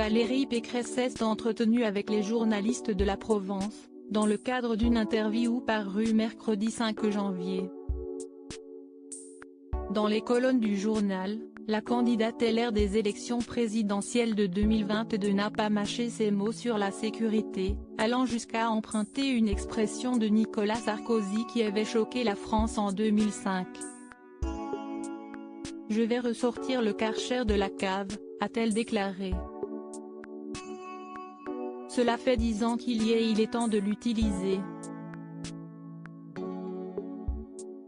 Valérie Pécresse s'est entretenue avec les journalistes de la Provence, dans le cadre d'une interview parue mercredi 5 janvier. Dans les colonnes du journal, la candidate LR des élections présidentielles de 2022 n'a pas mâché ses mots sur la sécurité, allant jusqu'à emprunter une expression de Nicolas Sarkozy qui avait choqué la France en 2005. « Je vais ressortir le Karcher de la cave », a-t-elle déclaré. Cela fait 10 ans qu'il y est et il est temps de l'utiliser.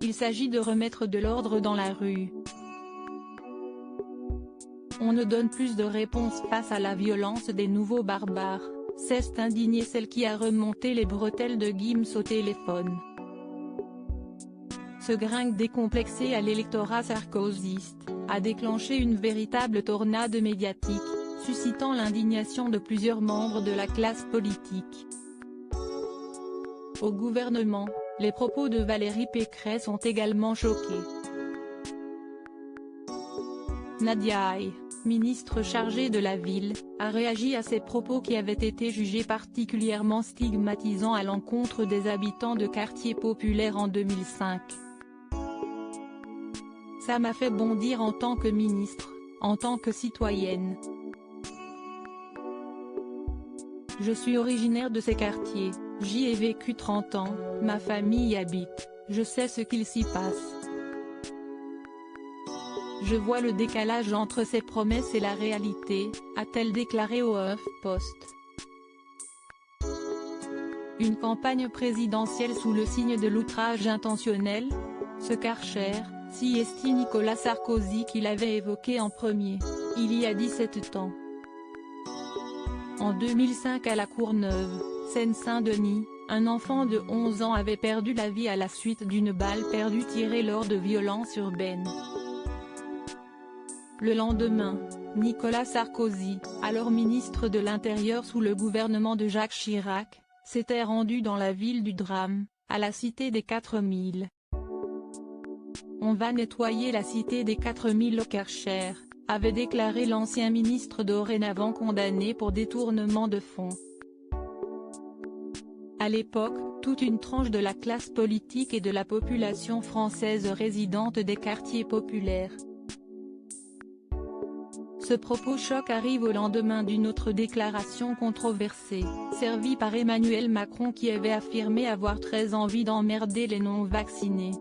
Il s'agit de remettre de l'ordre dans la rue. On ne donne plus de réponse face à la violence des nouveaux barbares, s'est indignée celle qui a remonté les bretelles de Gims au téléphone. Ce gringue décomplexé à l'électorat sarkozyste a déclenché une véritable tornade médiatique, suscitant l'indignation de plusieurs membres de la classe politique. Au gouvernement, les propos de Valérie Pécresse ont également choqué. Nadia Hay, ministre chargée de la ville, a réagi à ces propos qui avaient été jugés particulièrement stigmatisants à l'encontre des habitants de quartiers populaires en 2005. Ça m'a fait bondir en tant que ministre, en tant que citoyenne. Je suis originaire de ces quartiers, j'y ai vécu 30 ans, ma famille y habite, je sais ce qu'il s'y passe. Je vois le décalage entre ces promesses et la réalité, a-t-elle déclaré au HuffPost. Une campagne présidentielle sous le signe de l'outrage intentionnel? Ce Karcher, si estime Nicolas Sarkozy qui l'avait évoqué en premier, il y a 17 ans. En 2005 à La Courneuve, Seine-Saint-Denis, un enfant de 11 ans avait perdu la vie à la suite d'une balle perdue tirée lors de violences urbaines. Le lendemain, Nicolas Sarkozy, alors ministre de l'Intérieur sous le gouvernement de Jacques Chirac, s'était rendu dans la ville du drame, à la cité des 4000. On va nettoyer la cité des 4000 au Karcher, avait déclaré l'ancien ministre dorénavant condamné pour détournement de fonds. À l'époque, toute une tranche de la classe politique et de la population française résidente des quartiers populaires. Ce propos choc arrive au lendemain d'une autre déclaration controversée, servie par Emmanuel Macron qui avait affirmé avoir très envie d'emmerder les non-vaccinés.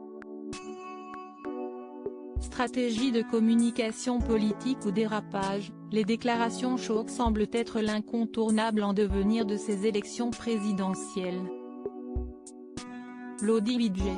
Stratégie de communication politique ou dérapage, les déclarations choc semblent être l'incontournable en devenir de ces élections présidentielles. Lodi Widget.